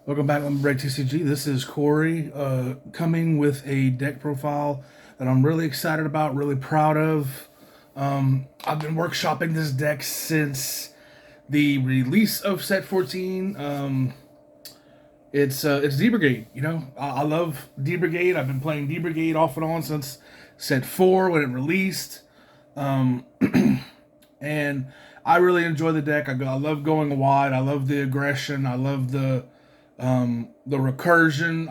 Welcome back on BT14. This is Corey coming with a deck profile that I'm really excited about, really proud of. I've been workshopping this deck since the release of set 14. It's D-Brigade. You know, I love D-Brigade. I've been playing D-Brigade off and on since set 4 when it released. And I really enjoy the deck. I love going wide. I love the aggression. I love the recursion.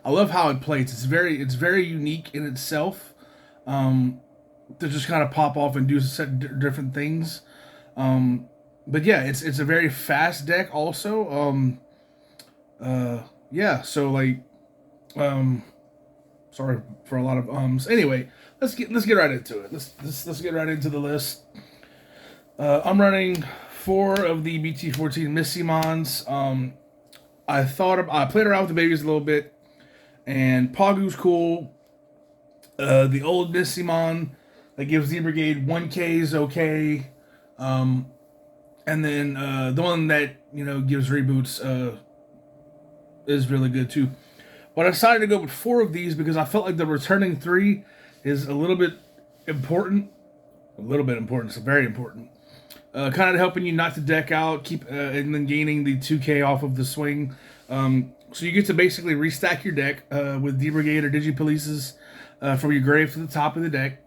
I love how it plays. It's very unique in itself. To just kind of pop off and do different things. But yeah, it's a very fast deck also. Yeah, so like sorry for a lot of ums. Anyway, let's get right into it. Let's get right into the list. I'm running 4 of the BT14 Missimons. I played around with the babies a little bit, and Pagu's cool. The old Missimon that gives D-Brigade 1K is okay. And then the one that, you know, gives reboots is really good too. But I decided to go with 4 of these because I felt like the returning 3 is a little bit important. It's very important. Kind of helping you not to deck out, and then gaining the 2K off of the swing. So you get to basically restack your deck with D-Brigade or Digipolices from your grave to the top of the deck,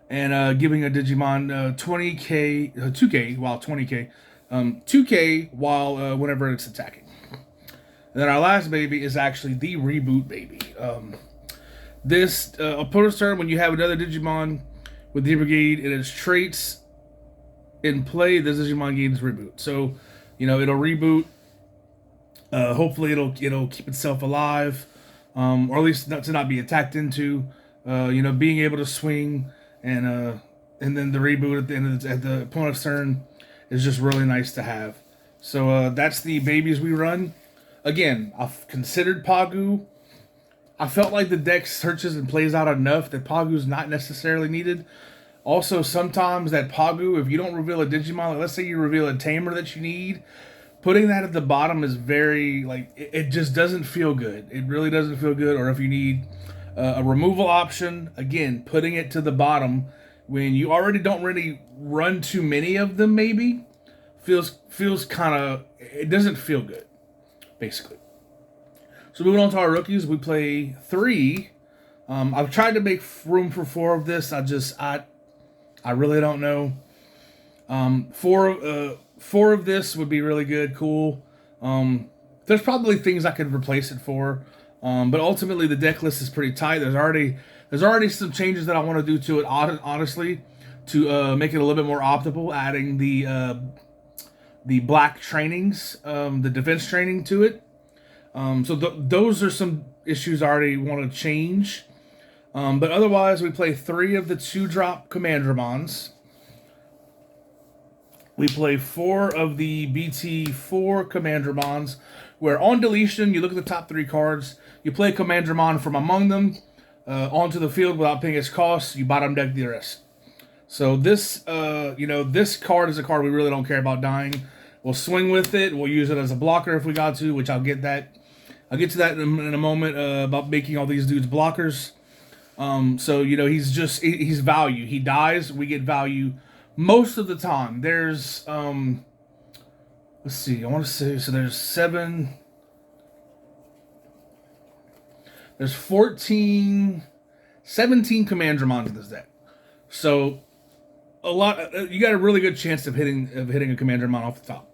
and giving a Digimon 20K, 2K, while 20K, 2K while whenever it's attacking. And then our last baby is actually the reboot baby. This opponent's turn, when you have another Digimon with D-Brigade and its traits in play, this Digimon gains reboot. So, you know, it'll reboot. Hopefully, it'll keep itself alive, or at least not to not be attacked into. You know, being able to swing and then the reboot at the end at the opponent's turn is just really nice to have. So that's the babies we run. Again, I've considered Pagu. I felt like the deck searches and plays out enough that Pagu's not necessarily needed. Also, sometimes that Pagu, if you don't reveal a Digimon, like let's say you reveal a Tamer that you need, putting that at the bottom is very, like, it just doesn't feel good. It really doesn't feel good. Or if you need a removal option, again, putting it to the bottom when you already don't really run too many of them, maybe, feels kind of, it doesn't feel good, basically. So moving on to our rookies, we play 3. I've tried to make room for 4 of this. I really don't know. 4 of this would be really good, cool. There's probably things I could replace it for, but ultimately the deck list is pretty tight. There's already some changes that I want to do to it, honestly, to make it a little bit more optimal. Adding the black trainings, the defense training to it. So those are some issues I already want to change. But otherwise, we play 3 of the 2-drop Commandramons. We play 4 of the BT4 Commandramons, where on deletion, you look at the top 3 cards, you play Commandramon from among them onto the field without paying its cost, you bottom deck the rest. So this, this card is a card we really don't care about dying. We'll swing with it, we'll use it as a blocker if we got to, which I'll get to that in a moment about making all these dudes blockers. So, you know, he's value. He dies, we get value most of the time. There's, let's see, I want to say, so there's 17 Commandramons in this deck. So, you got a really good chance of hitting a Commandramon off the top.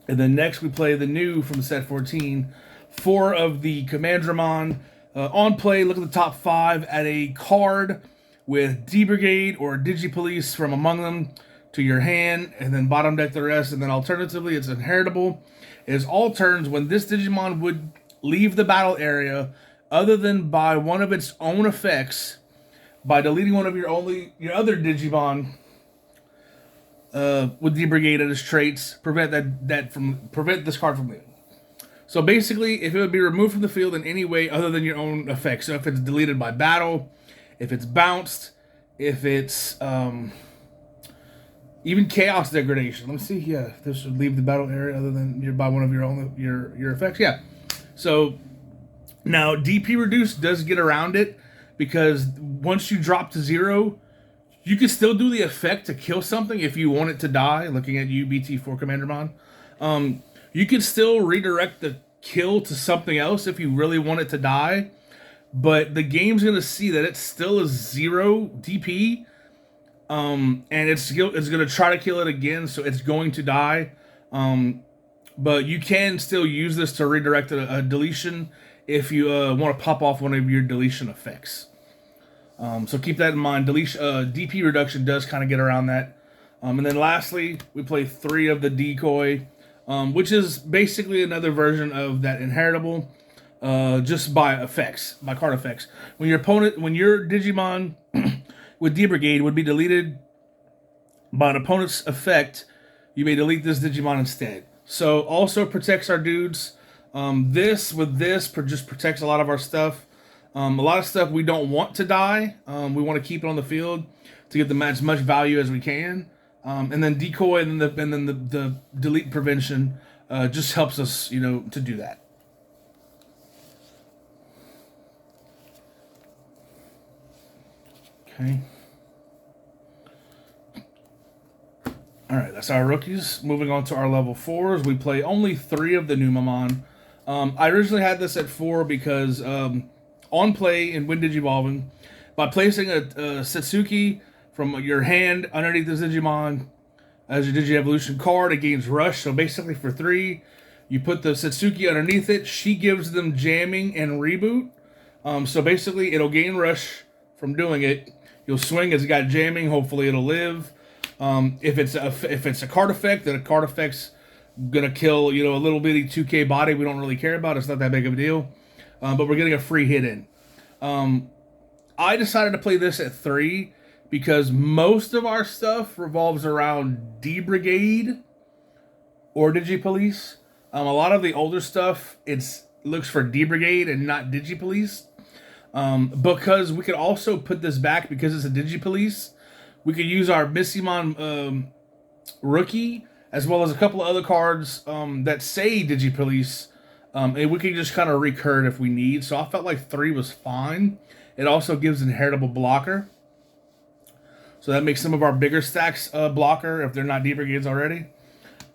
And then next we play the new from set 14, 4 of the Commandramon. On play, look at the top 5, add a card with D-Brigade or Digipolice from among them to your hand, and then bottom deck the rest. And then alternatively, it's inheritable. It is all turns when this Digimon would leave the battle area, other than by one of its own effects, by deleting one of your other Digimon with D-Brigade and its traits, prevent this card from leaving. So basically, if it would be removed from the field in any way other than your own effects, so if it's deleted by battle, if it's bounced, if it's Even chaos degradation. Let me see. Yeah, this would leave the battle area other than you're by one of your own your effects. Yeah. So now DP reduce does get around it because once you drop to 0, you can still do the effect to kill something if you want it to die. Looking at you, BT4 Commander Mon, you can still redirect the kill to something else if you really want it to die. But the game's gonna see that it still is 0 DP, and it's gonna try to kill it again, so it's going to die. But you can still use this to redirect a deletion if you want to pop off one of your deletion effects. So keep that in mind. DP reduction does kind of get around that. And then lastly, we play 3 of the decoy, which is basically another version of that inheritable, just by effects, by card effects. When your Digimon with D-Brigade would be deleted by an opponent's effect, you may delete this Digimon instead. So also protects our dudes. This just protects a lot of our stuff. A lot of stuff we don't want to die. We want to keep it on the field to get as much value as we can. And then decoy and then the delete prevention just helps us, to do that. Okay. All right, that's our rookies. Moving on to our level 4s, we play only 3 of the Numamon. I originally had this at 4 because on play in When Digivolving, by placing a Satsuki from your hand underneath this Digimon as your Digievolution card, it gains Rush. So basically for 3, you put the Satsuki underneath it. She gives them jamming and reboot. So basically it'll gain Rush from doing it. You'll swing as it got jamming. Hopefully it'll live. If it's a card effect, then a card effect's gonna kill a little bitty 2K body we don't really care about. It's not that big of a deal, but we're getting a free hit in. I decided to play this at 3 because most of our stuff revolves around D-Brigade or Digipolice. A lot of the older stuff looks for D-Brigade and not Digipolice. Because we could also put this back because it's a Digipolice. We could use our Missimon rookie as well as a couple of other cards that say Digipolice, and we can just kind of recur it if we need. So I felt like 3 was fine. It also gives inheritable blocker, so that makes some of our bigger stacks blocker if they're not D-Brigades already.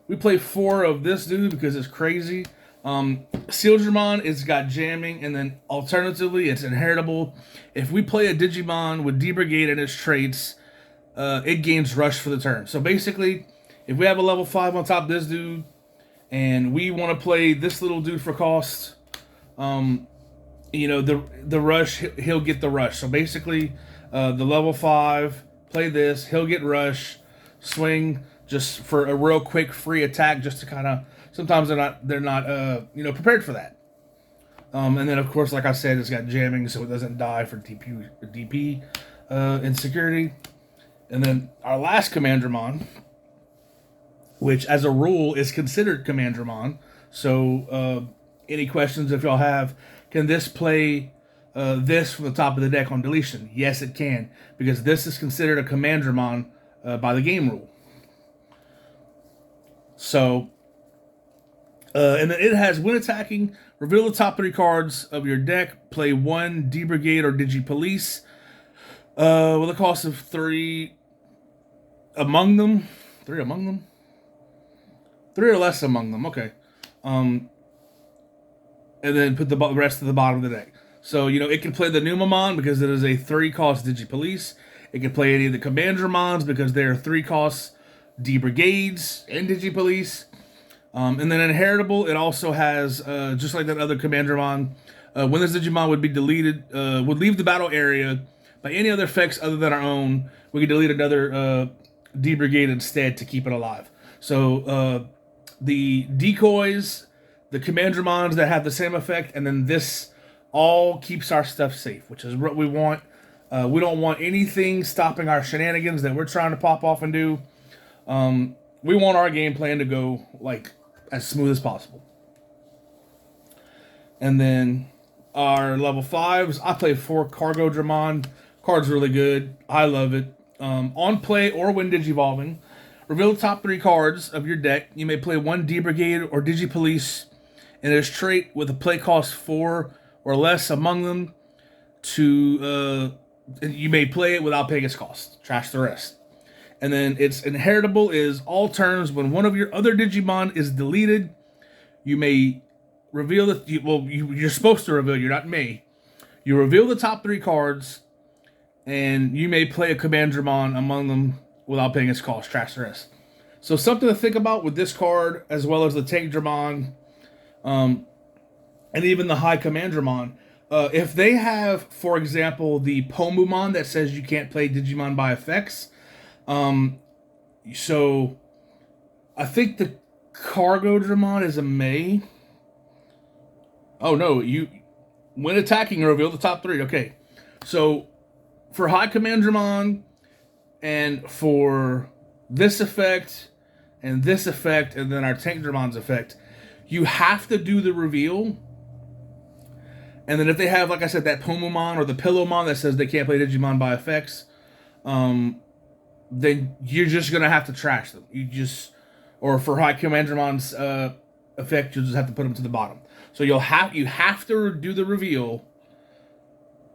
We play 4 of this dude because it's crazy. Sealdramon, it's got jamming, and then alternatively, it's inheritable. If we play a Digimon with D-Brigade and its traits, it gains Rush for the turn. So basically, if we have a level 5 on top of this dude, and we want to play this little dude for cost, the Rush, he'll get the Rush. So basically, the level 5, play this, he'll get Rush, swing, just for a real quick free attack, just to kind of, sometimes they're not prepared for that. And then of course, like I said, it's got jamming, so it doesn't die for DP insecurity. And then our last Commandramon, which as a rule is considered Commandramon. So any questions if y'all have, can this play this from the top of the deck on deletion? Yes, it can, because this is considered a Commandramon by the game rule. So, and then it has, when attacking, reveal the top 3 cards of your deck, play 1 D-Brigade or Digipolice, with a cost of 3 among them. 3 among them? 3 or less among them, okay. And then put the rest of the bottom of the deck. So, it can play the Numamon because it is a 3-cost Digipolice. It can play any of the Commandramons because they are 3-cost D-Brigades and Digipolice. And then inheritable, it also has, just like that other Commandramon, when this Digimon would be deleted, would leave the battle area by any other effects other than our own, we could delete another D-Brigade instead to keep it alive. So the decoys, the Commandramons that have the same effect, and then this all keeps our stuff safe, which is what we want. We don't want anything stopping our shenanigans that we're trying to pop off and do. We want our game plan to go like as smooth as possible. And then our level 5s, I play 4 Cargo Dramon. Card's really good. I love it. On play or when Digivolving, Reveal the top 3 cards of your deck. You may play 1 D-Brigade or Digi-Police and its trait with a play cost 4 or less among them. You may play it without paying its cost. Trash the rest. And then its inheritable is all turns when one of your other Digimon is deleted, you may reveal you're supposed to reveal, you're not me. You reveal the top 3 cards, and you may play a Commandramon among them without paying its cost. Trash the rest. So something to think about with this card, as well as the Tankdramon, and even the High Commandramon. If they have, for example, the Pomumon that says you can't play Digimon by effects, so I think the Cargo Dramon is a May. Oh no, when attacking, reveal the top 3. Okay, so for High Commandramon and for this effect and this effect and then our Tankdramon's effect, you have to do the reveal. And then if they have, like I said, that Pomumon or the Pillowmon that says they can't play Digimon by effects, then you're just gonna have to trash them. Or for High Commandermon's effect, you'll just have to put them to the bottom. So you have to do the reveal,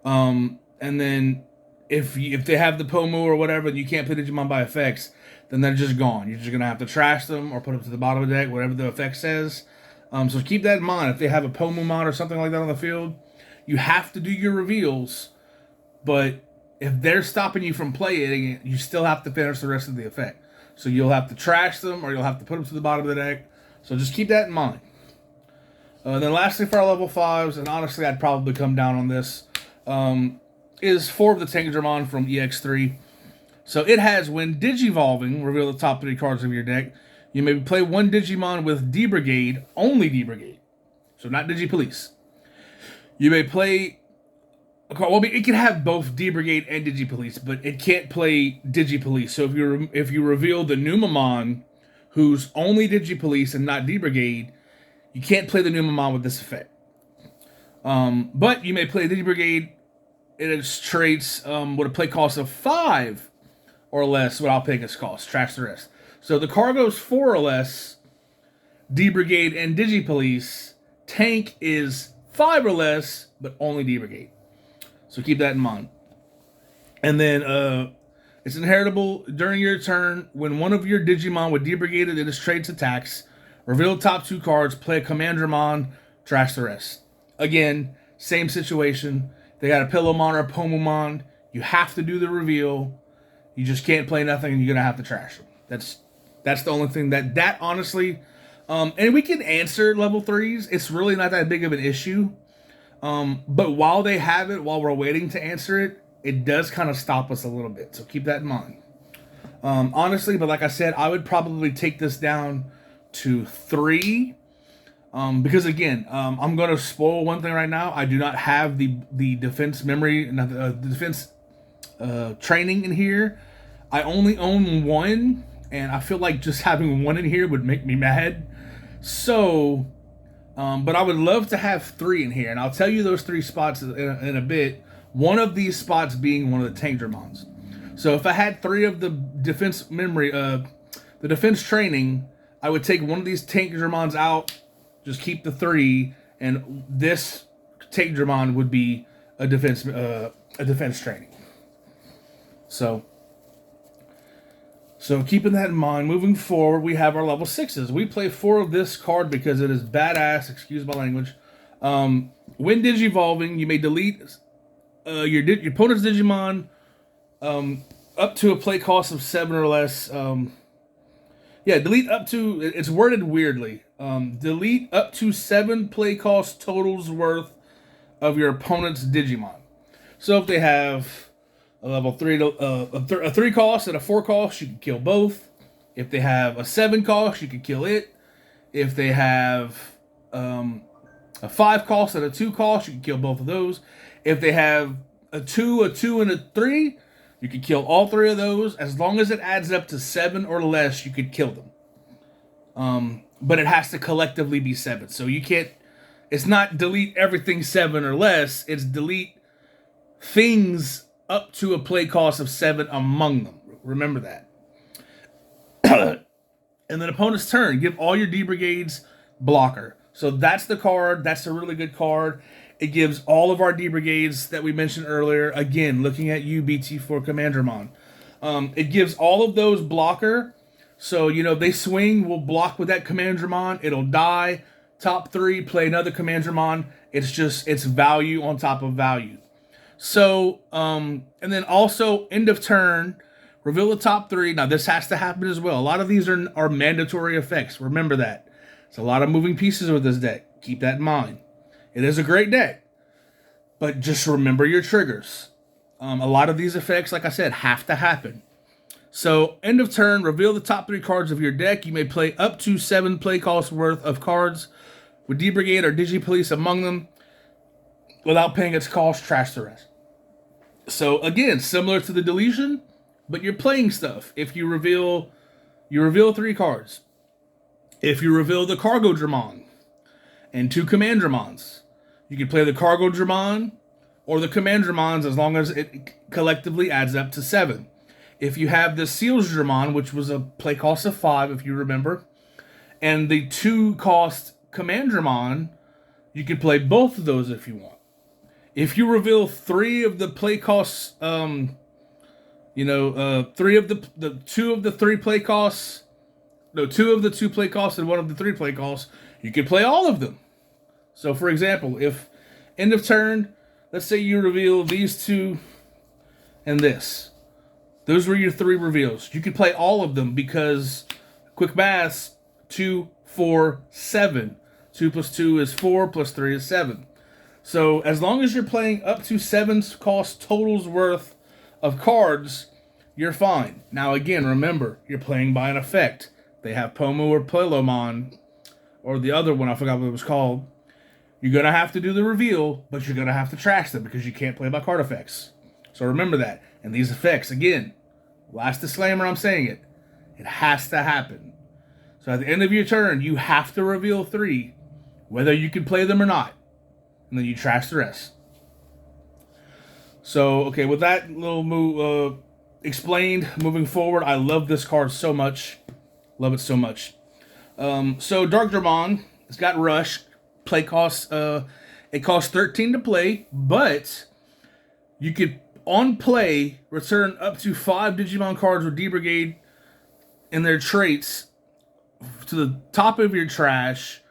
and then if they have the Pomu or whatever, and you can't play Digimon by effects, then they're just gone. You're just gonna have to trash them or put them to the bottom of the deck, whatever the effect says. So keep that in mind. If they have a Pomumon or something like that on the field, you have to do your reveals, but if they're stopping you from playing it, you still have to finish the rest of the effect. So you'll have to trash them or you'll have to put them to the bottom of the deck. So just keep that in mind. Then lastly for our level 5s, and honestly I'd probably come down on this, is 4 of the Tankdramon from EX3. So it has, when Digivolving, reveal the top 3 cards of your deck. You may play 1 Digimon with D-Brigade, only D-Brigade. So not Digi-Police. You may play... Well, it can have both D-Brigade and Digi-Police, but it can't play Digi-Police. So if you reveal the Numamon, who's only Digi-Police and not D-Brigade, you can't play the Numamon with this effect. But you may play Digi-Brigade in its traits with a play cost of 5 or less without paying its cost. Trash the rest. So the Cargo's 4 or less, D-Brigade and Digi-Police. Tank is 5 or less, but only D-Brigade. So keep that in mind. And then it's inheritable during your turn. When one of your Digimon with D-Brigade in its traits attacks, reveal the top 2 cards, play a Commandramon, trash the rest. Again, same situation. They got a Pillowmon or a Pomumon. You have to do the reveal. You just can't play nothing and you're going to have to trash them. That's the only thing that honestly... and we can answer level 3s. It's really not that big of an issue. But while they have it, while we're waiting to answer it, it does kind of stop us a little bit. So keep that in mind. Honestly, but like I said, I would probably take this down to 3. Because again, I'm going to spoil one thing right now. I do not have the defense memory, the defense training in here. I only own 1, and I feel like just having 1 in here would make me mad. So... but I would love to have 3 in here, and I'll tell you those 3 spots in a bit. One of these spots being one of the Tankdramons. So if I had 3 of the defense memory, the defense training, I would take one of these Tankdramons out, just keep the 3, and this Tankdramon would be a defense training. So keeping that in mind, moving forward, we have our level 6s. We play 4 of this card because it is badass, excuse my language. When Digivolving, you may delete your opponent's Digimon up to a play cost of 7 or less. Delete up to, it's worded weirdly. Delete up to 7 play cost totals worth of your opponent's Digimon. So if they have... a level 3, a 3 cost and a 4 cost, you can kill both. If they have a 7 cost, you can kill it. If they have a 5 cost and a 2 cost, you can kill both of those. If they have a 2, and a 3, you can kill all 3 of those. As long as it adds up to 7 or less, you could kill them. But it has to collectively be 7. So you can't, it's not delete everything 7 or less, it's delete things up to a play cost of 7 among them. Remember that. And then opponent's turn, give all your D-Brigades blocker. So that's the card. That's a really good card. It gives all of our D-Brigades that we mentioned earlier. Again, looking at you, BT4 Commandramon. It gives all of those blocker. So, you know, they swing, we'll block with that Commandramon. It'll die. Top 3, play another Commandramon. It's value on top of value. So, and then also, end of turn, reveal the top 3. Now, this has to happen as well. A lot of these are mandatory effects. Remember that. It's a lot of moving pieces with this deck. Keep that in mind. It is a great deck. But just remember your triggers. A lot of these effects, like I said, have to happen. So, end of turn, reveal the top 3 cards of your deck. You may play up to 7 play costs worth of cards with D-Brigade or Digi-Police among them. Without paying its cost, trash the rest. So, again, similar to the deletion, but you're playing stuff. If you reveal 3 cards. If you reveal the Cargo Dramon and 2 Commandramons, you can play the Cargo Dramon or the Commandramons as long as it collectively adds up to 7. If you have the Seals Dramon, which was a play cost of 5, if you remember, and the 2 cost Commandramon, you can play both of those if you want. If you reveal 3 of the play costs, 3 of the 2 of the 3 play costs. No, 2 of the 2 play costs and 1 of the 3 play costs, you can play all of them. So, for example, if end of turn, let's say you reveal these 2 and this. Those were your 3 reveals. You could play all of them because, quick math, 2, 4, 7. 2 plus 2 is 4, plus 3 is 7. So, as long as you're playing up to 7 cost totals worth of cards, you're fine. Now, again, remember, you're playing by an effect. They have Pomu or Pelomon, or the other one, I forgot what it was called. You're going to have to do the reveal, but you're going to have to trash them because you can't play by card effects. So remember that. And these effects, again, last disclaimer, I'm saying it. It has to happen. So at the end of your turn, you have to reveal 3, whether you can play them or not. And then you trash the rest. So, okay, with that little move explained, moving forward, I love this card so much. Love it so much. So Dark Dramon, it's got Rush. Play costs, it costs 13 to play, but you could, on play, return up to 5 Digimon cards with D-Brigade and their traits to the top of your trash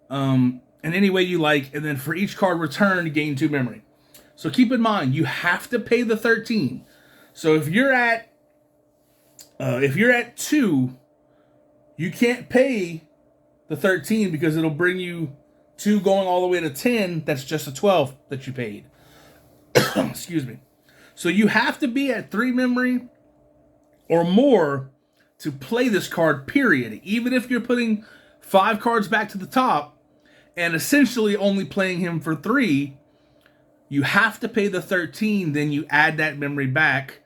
in any way you like, and then for each card returned, gain 2 memory. So keep in mind, you have to pay the 13. So if you're at 2, you can't pay the 13 because it'll bring you 2 going all the way to 10. That's just a 12 that you paid. Excuse me. So you have to be at 3 memory or more to play this card, period. Even if you're putting 5 cards back to the top and essentially only playing him for 3, you have to pay the 13, then you add that memory back.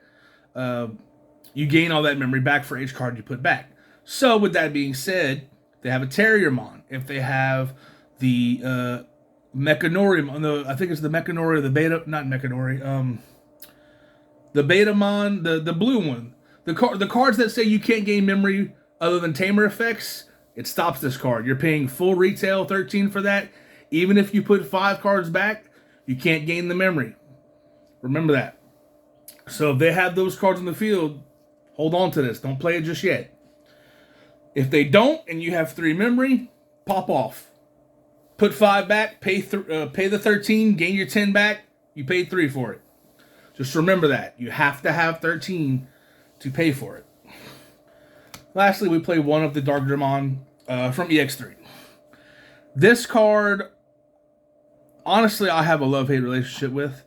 You gain all that memory back for each card you put back. So, with that being said, they have a Terriermon. If they have the Mechanori, I think it's the Mechanori, the Beta, not Mechanori, the Betamon, the blue one. The cards that say you can't gain memory other than Tamer effects, it stops this card. You're paying full retail 13 for that. Even if you put 5 cards back, you can't gain the memory. Remember that. So if they have those cards in the field, hold on to this. Don't play it just yet. If they don't, and you have 3 memory, pop off. Put 5 back, pay the 13, gain your 10 back, you paid 3 for it. Just remember that. You have to have 13 to pay for it. Lastly, we play one of the Dark Dramon from EX3. This card, honestly, I have a love-hate relationship with.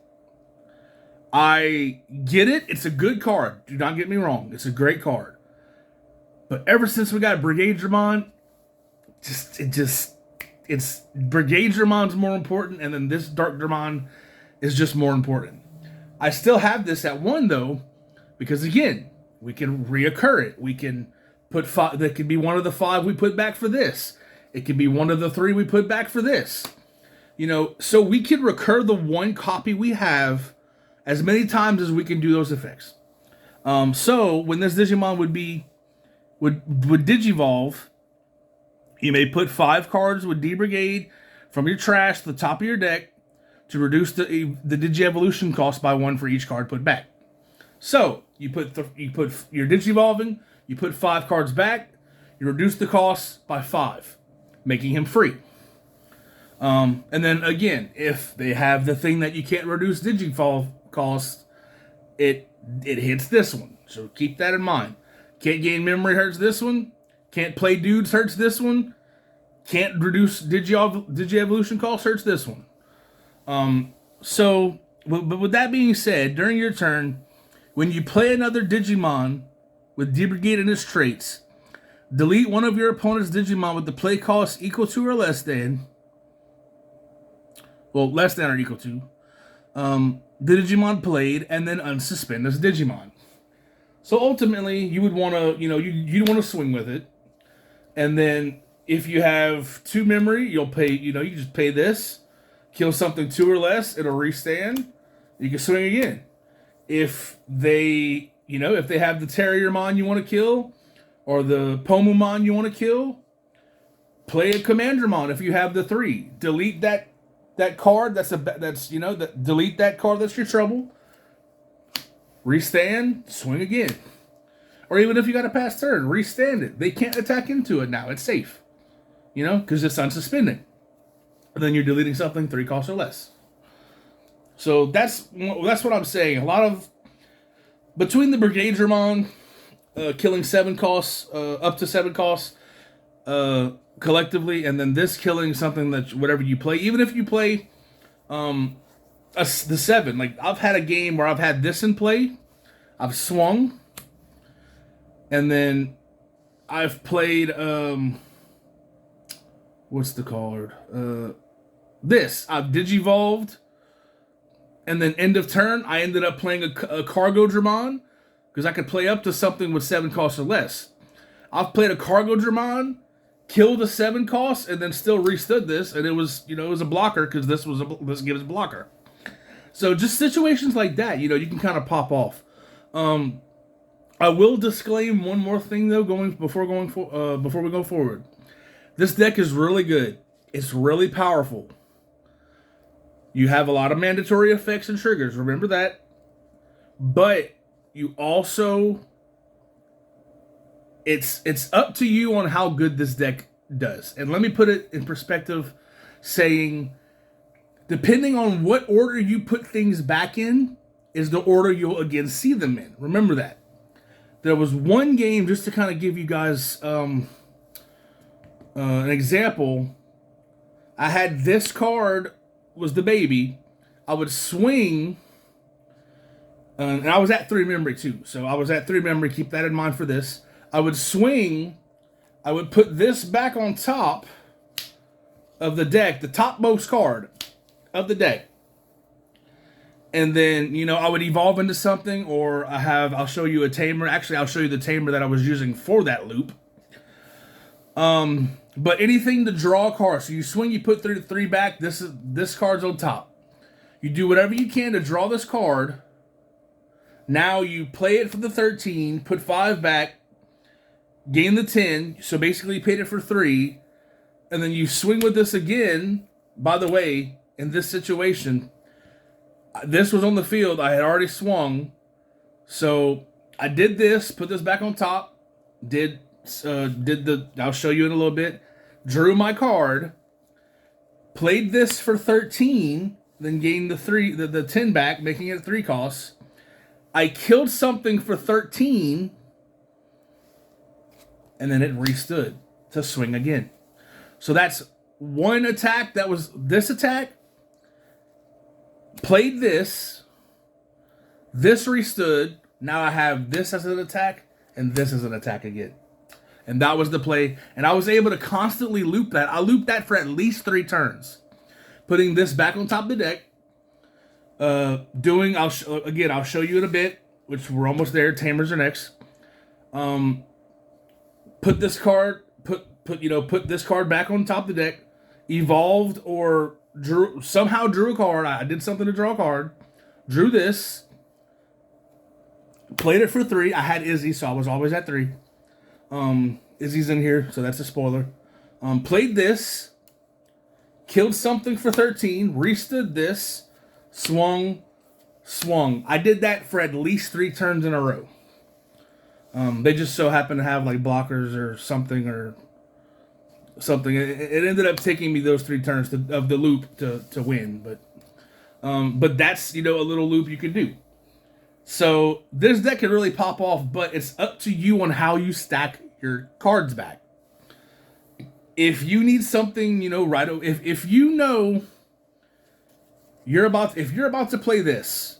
I get it. It's a good card. Do not get me wrong. It's a great card. But ever since we got Brigade Dramon, it's Brigade Dramon's more important, and then this Dark Dramon is just more important. I still have this at 1, though, because, again, we can reoccur it. We can put 5, that could be one of the 5 we put back for this. It could be one of the 3 we put back for this. You know, so we can recur the 1 copy we have as many times as we can do those effects. So when this Digimon would be With Digivolve, you may put 5 cards with D-Brigade from your trash to the top of your deck to reduce the Digi-Evolution cost by 1 for each card put back. So, you put your Digivolving, you put 5 cards back, you reduce the cost by 5, making him free. And then again, if they have the thing that you can't reduce Digivolve cost, it hits this one. So keep that in mind. Can't gain memory hurts this one. Can't play dudes hurts this one. Can't reduce Digi-Evolution cost hurts this one. But with that being said, during your turn, when you play another Digimon with D-Brigade and his traits, delete one of your opponent's Digimon with the play cost equal to or less than, less than or equal to, the Digimon played, and then unsuspend this Digimon. So ultimately, you would want to, you'd want to swing with it. And then if you have 2 memory, you'll pay, you just pay this, kill something 2 or less, it'll restand. You can swing again. If they, if they have the Terriermon you want to kill, or the Pomumon you want to kill, play a Commandermon if you have the 3. Delete that card, delete that card that's your trouble. Restand, swing again. Or even if you got a pass turn, restand it. They can't attack into it now. It's safe. Because it's unsuspending. And then you're deleting something 3 costs or less. So that's what I'm saying. A lot of, between the Brigadedramon killing 7 costs, up to 7 costs, collectively, and then this killing something that whatever you play, even if you play the 7, like I've had a game where I've had this in play, I've swung, and then I've played what's the card? This I've Digivolved, and then end of turn I ended up playing a Cargo Dramon because I could play up to something with 7 costs or less. I've played a Cargo Dramon, killed a 7 cost, and then still restood this, and it was it was a blocker because this gives a blocker. So just situations like that, you can kind of pop off. I will disclaim one more thing though, before we go forward. This deck is really good. It's really powerful. You have a lot of mandatory effects and triggers. Remember that. But you also, it's up to you on how good this deck does. And let me put it in perspective, saying, depending on what order you put things back in, is the order you'll again see them in. Remember that. There was one game, just to kind of give you guys an example. I had this card was the baby. I would swing, and I was at 3 memory too. So I was at 3 memory. Keep that in mind for this. I would swing. I would put this back on top of the deck, the topmost card of the deck. And then, I would evolve into something, or I'll show you a tamer. Actually, I'll show you the tamer that I was using for that loop. But anything to draw a card. So you swing, you put 3 back. This card's on top. You do whatever you can to draw this card. Now you play it for the 13, put 5 back, gain the 10. So basically you paid it for 3. And then you swing with this again. By the way, in this situation, this was on the field. I had already swung. So I did this, put this back on top, I'll show you in a little bit, drew my card, played this for 13, then gained the 10 back, making it 3 costs. I killed something for 13, and then it restood to swing again. So that's one attack. That was this attack. Played this restood. Now I have this as an attack, and this as an attack again. And that was the play. And I was able to constantly loop that. I looped that for at least 3 turns. Putting this back on top of the deck. I'll show you in a bit, which we're almost there. Tamers are next. Put this card back on top of the deck. Evolved or somehow drew a card. I did something to draw a card. Drew this. Played it for 3. I had Izzy, so I was always at 3. Izzy's in here, so that's a spoiler. Played this, killed something for 13, restood this, swung. I did that for at least 3 turns in a row. They just so happened to have like blockers or something. It ended up taking me those 3 turns of the loop to win, but that's, you know, a little loop you can do. So this deck can really pop off, but it's up to you on how you stack your cards back. If you need something, you know, right, if you know if you're about to play this,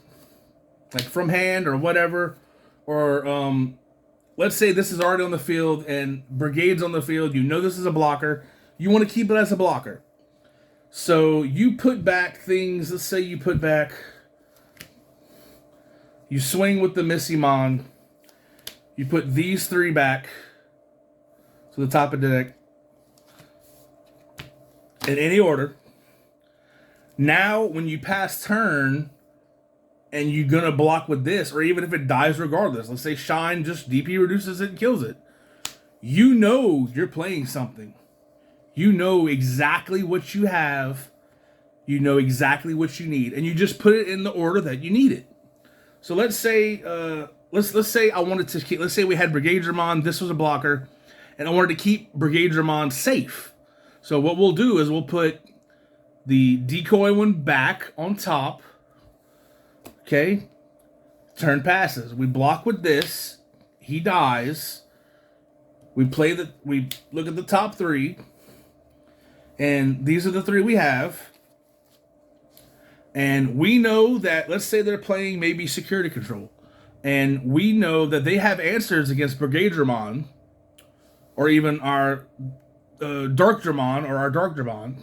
like from hand or whatever, or let's say this is already on the field and Brigade's on the field, you know this is a blocker, you want to keep it as a blocker. So you put back things, let's say you put back, you swing with the Missimon, you put these 3 back to the top of the deck in any order. Now, when you pass turn and you're going to block with this, or even if it dies regardless, let's say Shine just DP reduces it and kills it, you know you're playing something. You know exactly what you have. You know exactly what you need. And you just put it in the order that you need it. So let's say let's say I wanted to keep, let's say we had Brigade Dramon, this was a blocker, and I wanted to keep Brigade Dramon safe. So what we'll do is we'll put the decoy one back on top. Okay? Turn passes. We block with this. He dies. We look at the top 3. And these are the 3 we have. And we know that, let's say they're playing maybe security control. And we know that they have answers against Brigade Dramon, or even our Dark Dramon, or our Dark Dramon.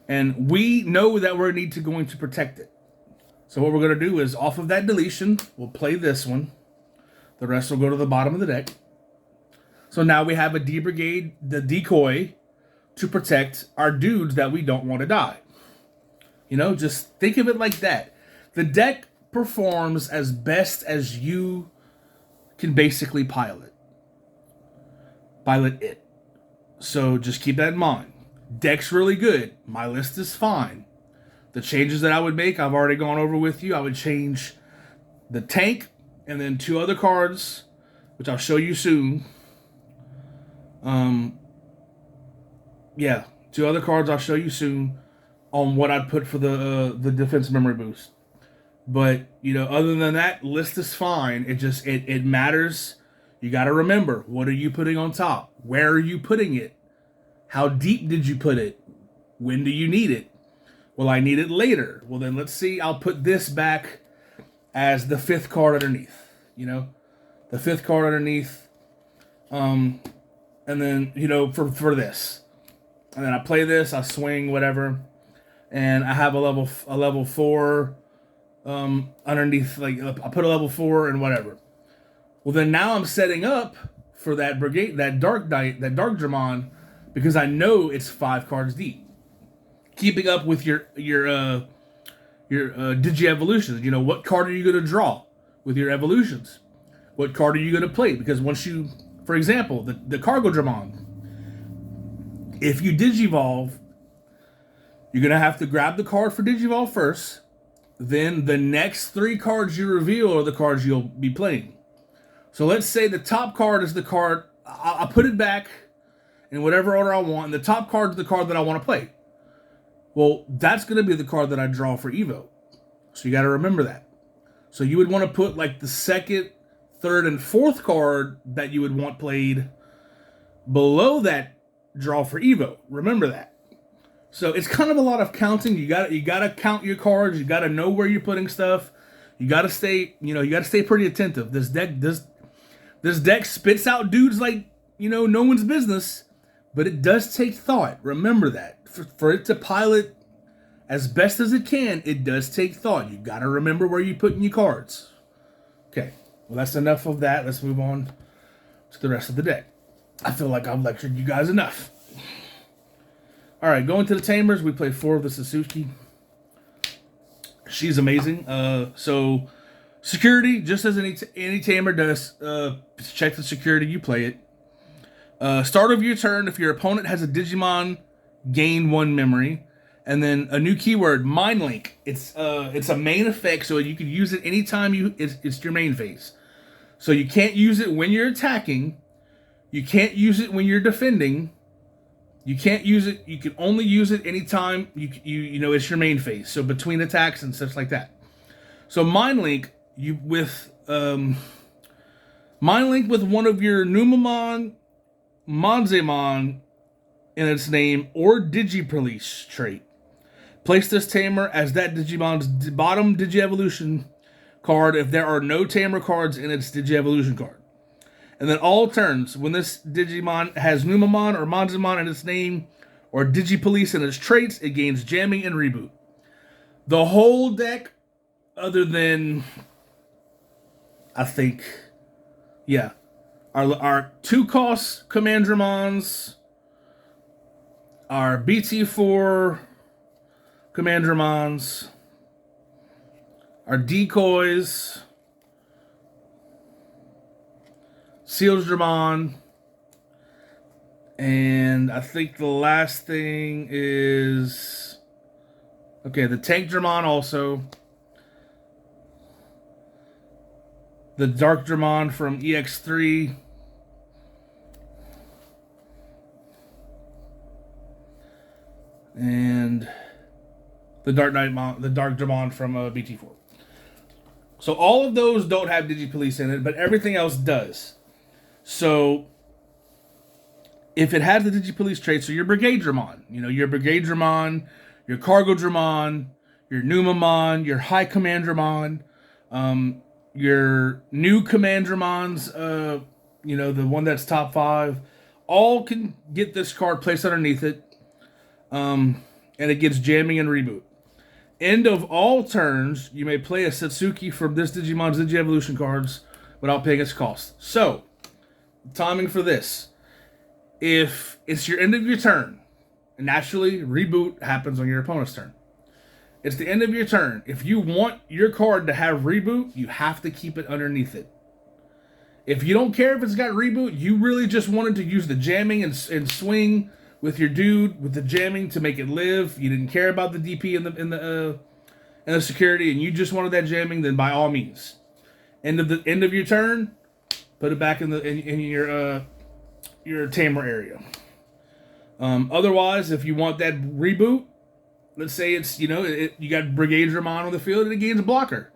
And we know that we're going to protect it. So what we're going to do is, off of that deletion, we'll play this one. The rest will go to the bottom of the deck. So now we have a D-Brigade, the decoy, to protect our dudes that we don't want to die. You know, just think of it like that. The deck performs as best as you can basically pilot it. So just keep that in mind. Deck's really good. My list is fine. The changes that I would make, I've already gone over with you. I would change the tank and then 2 other cards, which I'll show you soon. 2 other cards I'll show you soon on what I'd put for the defense memory boost. But, you know, other than that, list is fine. It matters. You got to remember, what are you putting on top? Where are you putting it? How deep did you put it? When do you need it? Well, I need it later. Well, then let's see. I'll put this back as the 5th card underneath. You know, the 5th card underneath. And then, you know, for this. And then I play this. I swing, whatever. And I have a level 4 underneath. Like, I put a level 4 and whatever. Well, then now I'm setting up for that Brigade, that Dark Dramon, because I know it's 5 cards deep. Keeping up with your Digi-Evolutions. You know, what card are you going to draw with your evolutions? What card are you going to play? Because once you, for example, the Cargo Dramon, if you Digivolve, you're going to have to grab the card for Digivolve first. Then the next 3 cards you reveal are the cards you'll be playing. So let's say the top card is the card, I'll put it back in whatever order I want, and the top card is the card that I want to play. Well, that's going to be the card that I draw for Evo. So you got to remember that. So you would want to put like the 2nd, 3rd, and 4th card that you would want played below that draw for Evo. Remember that. So it's kind of a lot of counting. You got to count your cards. You got to know where you're putting stuff. You got to stay, pretty attentive. This deck spits out dudes like, no one's business, but it does take thought. Remember that. For it to pilot as best as it can, it does take thought. You got to remember where you're putting your cards. Okay, well, that's enough of that. Let's move on to the rest of the deck. I feel like I've lectured you guys enough. All right, going to the Tamers, we play 4 of the Suzuki. She's amazing. So Security, just as any tamer does, check the security, you play it. Start of your turn, if your opponent has a Digimon, gain 1 memory. And then a new keyword, Mind Link. It's a main effect, so you can use it anytime it's your main phase. So you can't use it when you're attacking. You can't use it when you're defending. You can't use it. You can only use it anytime you know it's your main phase. So between attacks and stuff like that. So Mind Link, Mind Link with one of your Numamon, Monzemon in its name, or Digipolice trait. Place this tamer as that Digimon's bottom Digievolution card if there are no tamer cards in its Digievolution card. And then all turns, when this Digimon has Numamon or Monzemon in its name, or Digipolice in its traits, it gains jamming and reboot. The whole deck, other than, I think, yeah, our 2-cost Commandromons, our BT4 Commandromons, our decoys, Sealsdramon, and I think the last thing is, okay, the Tankdramon also, the Darkdramon from EX3, and the Darkdramon from BT4. So all of those don't have Digipolice in it, but everything else does. So if it has the Digipolice trait, so your Brigade Dramon, your Brigade Dramon, your Cargo Dramon, your Numamon, your High Command Dramon, your new Command Dramons, the one that's top 5, all can get this card placed underneath it, and it gets jamming and reboot. End of all turns, you may play a Satsuki from this Digimon's Digievolution cards without paying its cost. So, timing for this. If it's your end of your turn, and naturally, reboot happens on your opponent's turn. It's the end of your turn. If you want your card to have reboot, you have to keep it underneath it. If you don't care if it's got reboot, you really just wanted to use the jamming and swing with your dude with the jamming to make it live. You didn't care about the DP and the security, and you just wanted that jamming. Then by all means, end of your turn, put it back in your tamer area. Otherwise, if you want that reboot, let's say it's you got Brigade Dramon on the field and it gains a blocker,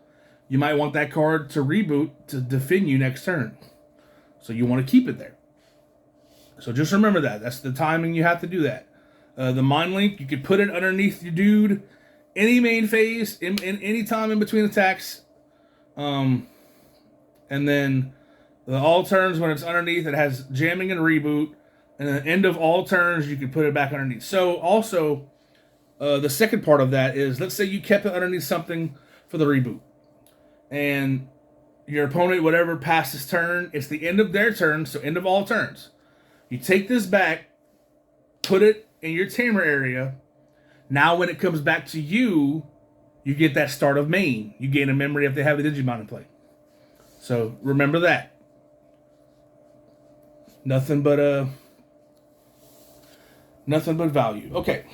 you might want that card to reboot to defend you next turn. So you want to keep it there. So just remember that. That's the timing you have to do that. The Mind Link, you could put it underneath your dude, any main phase, in any time in between attacks. And then the all turns, when it's underneath, it has jamming and reboot. And at the end of all turns, you can put it back underneath. So also, the second part of that is, let's say you kept it underneath something for the reboot. And your opponent, whatever, passes turn. It's the end of their turn, so end of all turns. You take this back, put it in your tamer area. Now when it comes back to you, you get that start of main. You gain a memory if they have a Digimon in play. So remember that. Nothing but value. Okay.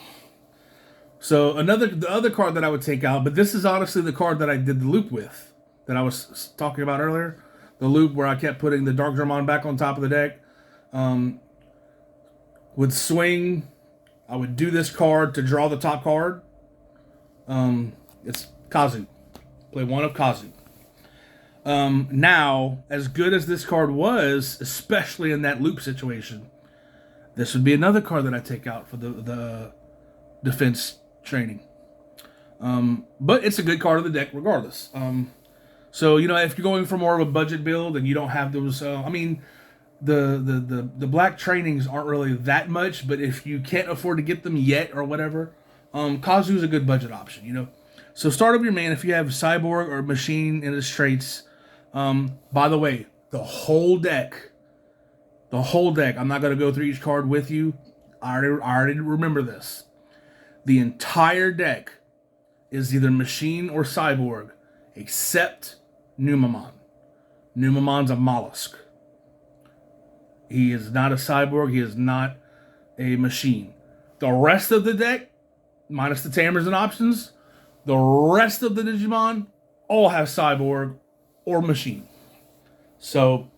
So the other card that I would take out, but this is honestly the card that I did the loop with, that I was talking about earlier. The loop where I kept putting the Darkdramon back on top of the deck. Would swing, I would do this card to draw the top card. It's Kazu. Play one of Kazu. Now, as good as this card was, especially in that loop situation, this would be another card that I take out for the defense training. But it's a good card of the deck regardless. So, if you're going for more of a budget build and you don't have those, the black trainings aren't really that much, but if you can't afford to get them yet or whatever, Kazu is a good budget option, So start of your man, if you have Cyborg or Machine in its traits, by the way, the whole deck, I'm not going to go through each card with you. I already remember this. The entire deck is either Machine or Cyborg, except Numamon. Numamon's a mollusk. He is not a cyborg. He is not a machine. The rest of the deck, minus the Tamers and options, the rest of the Digimon all have cyborg or machine. So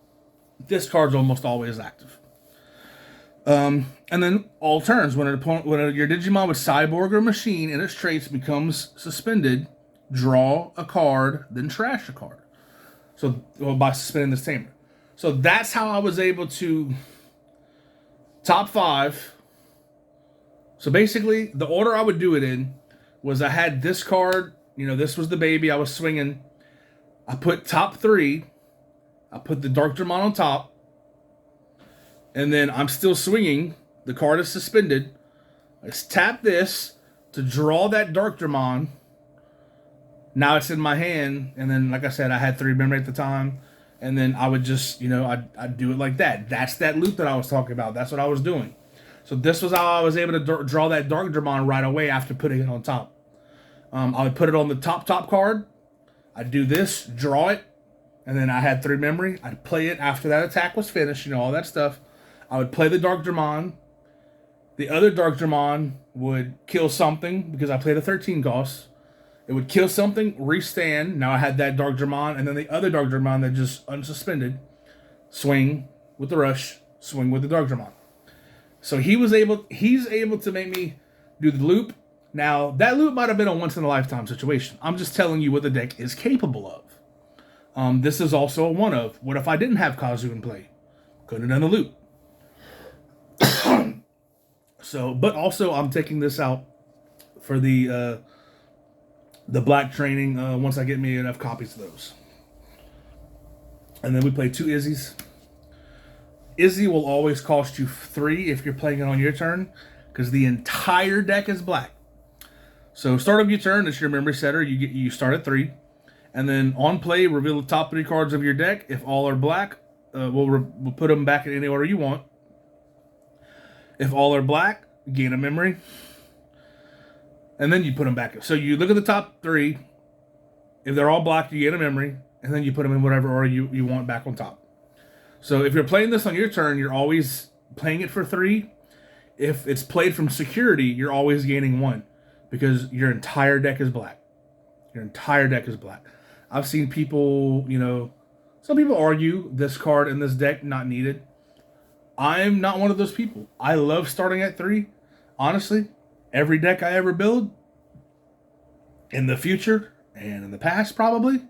this card's almost always active. And then all turns. When your Digimon with cyborg or machine and its traits becomes suspended, draw a card, then trash a card. So by suspending this Tamer. So that's how I was able to top 5. So basically, the order I would do it in was I had this card. This was the baby I was swinging. I put top 3. I put the Dark Dramon on top. And then I'm still swinging. The card is suspended. I just tap this to draw that Dark Dramon. Now it's in my hand. And then, like I said, I had 3 memory at the time. And then I would just, I'd do it like that. That's that loop that I was talking about. That's what I was doing. So this was how I was able to draw that Dark Dramon right away after putting it on top. I would put it on the top card. I'd do this, draw it. And then I had 3 memory. I'd play it after that attack was finished, all that stuff. I would play the Dark Dramon. The other Dark Dramon would kill something because I played a 13 cost. It would kill something, restand. Now I had that Dark Dramon, and then the other Dark Dramon that just unsuspended. Swing with the rush, swing with the Dark Dramon. So he's able to make me do the loop. Now, that loop might have been a once-in-a-lifetime situation. I'm just telling you what the deck is capable of. This is also a one of. What if I didn't have Kazu in play? Couldn't have done the loop. But also I'm taking this out for the black training once I get me enough copies of those. And then we play 2 Izzies. Izzy will always cost you 3 if you're playing it on your turn, because the entire deck is black. So start of your turn, it's your memory setter. You start at 3. And then on play, reveal the top 3 cards of your deck. If all are black, we'll put them back in any order you want. If all are black, gain a memory. And then you put them back. So you look at the top 3. If they're all black, you gain a memory. And then you put them in whatever order you want back on top. So if you're playing this on your turn, you're always playing it for 3. If it's played from security, you're always gaining 1. Because your entire deck is black. Your entire deck is black. I've seen people, some people argue this card in this deck not needed. I'm not one of those people. I love starting at 3. Honestly, every deck I ever build, in the future, and in the past probably,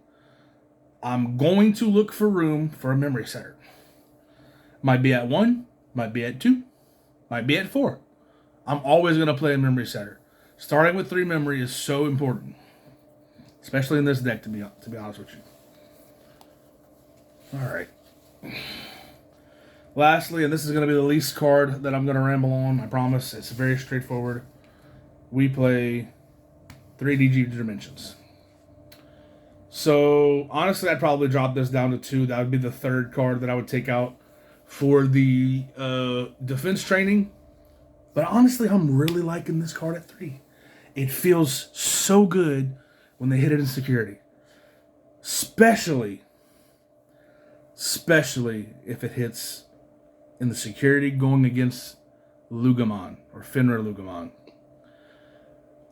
I'm going to look for room for a memory setter. Might be at 1, might be at 2, might be at 4. I'm always going to play a memory setter. Starting with 3 memory is so important. Especially in this deck, to be honest with you. Alright. Lastly, and this is going to be the least card that I'm going to ramble on, I promise. It's very straightforward. We play 3 DG Dimensions. So, honestly, I'd probably drop this down to 2. That would be the 3rd card that I would take out for the defense training. But honestly, I'm really liking this card at 3. It feels so good when they hit it in security. Especially if it hits in the security going against Lugamon or Finra Lugamon.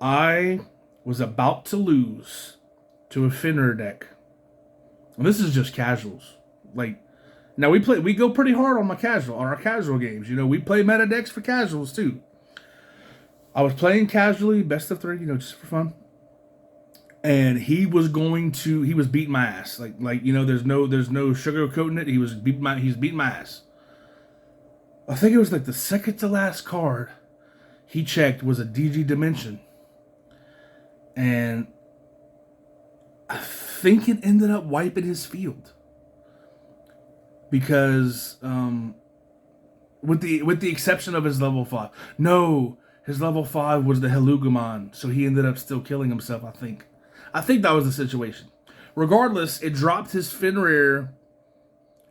I was about to lose to a Finra deck. And this is just casuals. Now we go pretty hard on our casual games. We play meta decks for casuals too. I was playing casually, best of 3, just for fun. And he was beating my ass. There's no sugarcoating it. He's beating my ass. I think it was the second to last card he checked was a DG Dimension. And I think it ended up wiping his field. Because with the exception of his level 5. No, his level 5 was the Helugumon, so he ended up still killing himself, I think. I think that was the situation. Regardless, it dropped his Fenrir,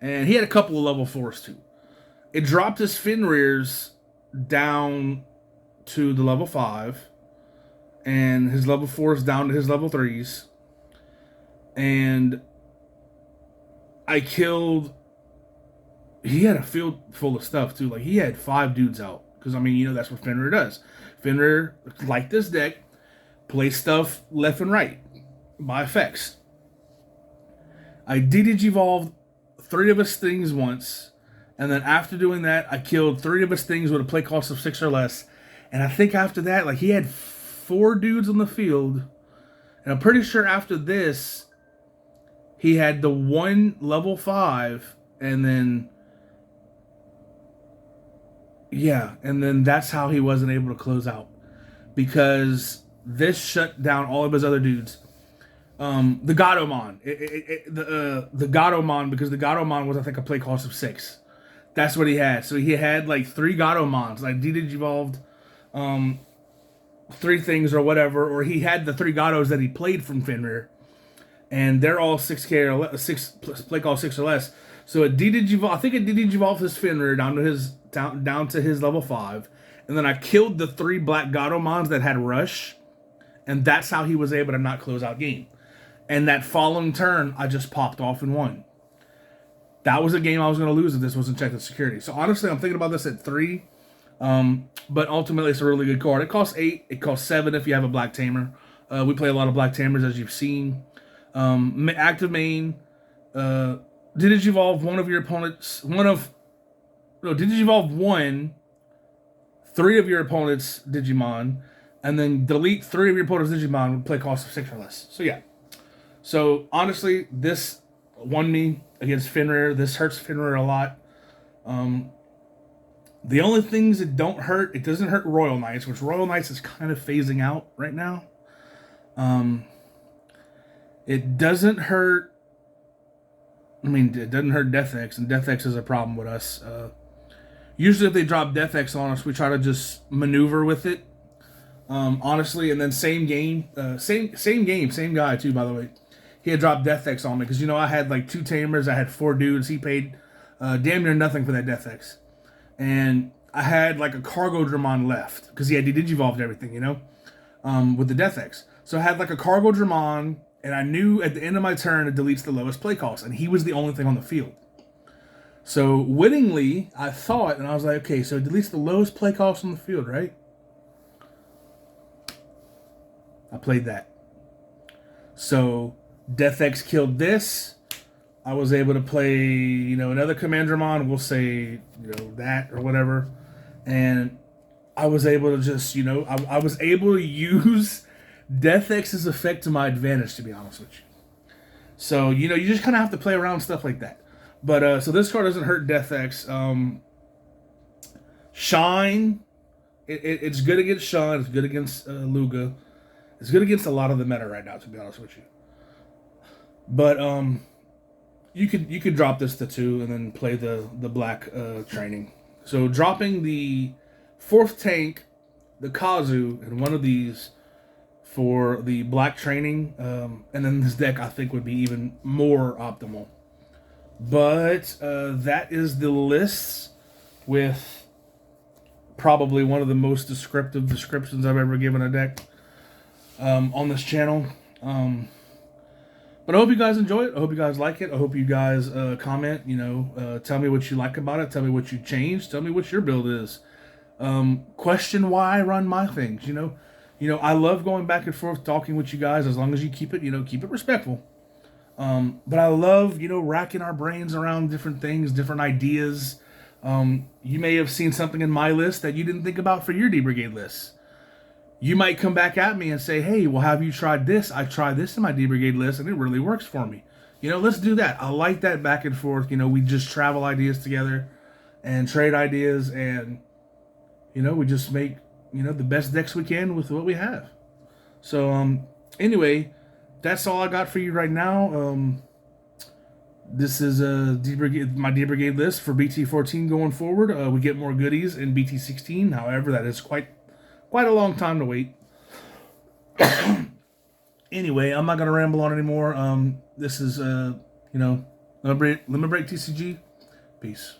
and he had a couple of level 4s too. It dropped his Fenrirs down to the level 5, and his level 4s down to his level 3s. And I killed. He had a field full of stuff too. Like he had 5 dudes out because I mean that's what Fenrir does. Fenrir, like this deck, plays stuff left and right by effects. I de-evolved 3 of his things once, and then after doing that, I killed 3 of his things with a play cost of 6 or less. And I think after that, like he had 4 dudes on the field, and I'm pretty sure after this, he had the 1 level 5, and then and then that's how he wasn't able to close out because this shut down all of his other dudes. The Gatomon, the Gatomon, because the Gatomon was I think a play cost of 6. That's what he had. So he had like 3 Gatomons, like evolved 3 things or whatever, or he had the 3 Gatos that he played from Fenrir, and they're all 6K or 6 play cost 6 or less. So it I think it evolved his Fenrir down to his level 5, and then I killed the 3 black Gatomons that had rush, and that's how he was able to not close out game. And that following turn, I just popped off and won. That was a game I was going to lose if this wasn't checked with security. So honestly, I'm thinking about this at 3. But ultimately, it's a really good card. It costs 8. It costs 7 if you have a Black Tamer. We play a lot of Black Tamers, as you've seen. Active main. Evolve one of your opponents. Evolve 1. 3 of your opponents' Digimon. And then delete 3 of your opponent's Digimon with play cost of 6 or less. So yeah. So honestly, this won me against Fenrir. This hurts Fenrir a lot. The only things that don't hurt, it doesn't hurt Royal Knights, which Royal Knights is kind of phasing out right now. It doesn't hurt. It doesn't hurt Death X, and Death X is a problem with us. Usually, if they drop Death X on us, we try to just maneuver with it. Honestly, and then same game, same guy too. By the way, he had dropped Death X on me because I had like 2 Tamers, I had 4 dudes. He paid damn near nothing for that Death X, and I had like a Cargo Dramon left because he had digivolved everything, with the Death X. So I had like a Cargo Dramon, and I knew at the end of my turn it deletes the lowest play cost, and he was the only thing on the field. So wittingly, I thought, and I was like, okay, so it deletes the lowest play cost on the field, right? I played that. So Death X killed this. I was able to play, another Commandramon, we'll say, that or whatever. And I was able to just, I was able to use Death X's effect to my advantage, to be honest with you. So, you just kind of have to play around with stuff like that. But, so this card doesn't hurt Death X. Shine, it's good against Shine, it's good against Luga. It's good against a lot of the meta right now, to be honest with you. But you could drop this to 2 and then play the black training. So dropping the 4th tank, the Kazu, and one of these for the black training, and then this deck I think would be even more optimal. But that is the list with probably one of the most descriptive descriptions I've ever given a deck. On this channel. But I hope you guys enjoy it. I hope you guys like it. I hope you guys comment, tell me what you like about it. Tell me what you changed. Tell me what your build is. Question why I run my things, I love going back and forth talking with you guys as long as you keep it respectful. But I love, racking our brains around different things, different ideas. You may have seen something in my list that you didn't think about for your D-Brigade list. You might come back at me and say, hey, well, have you tried this? I tried this in my D-Brigade list, and it really works for me. Let's do that. I like that back and forth. We just travel ideas together and trade ideas, and, we just make, the best decks we can with what we have. So, anyway, that's all I got for you right now. This is my D-Brigade list for BT14 going forward. We get more goodies in BT16. However, that is quite a long time to wait. Anyway, I'm not going to ramble on anymore. This is, Limit Break TCG. Peace.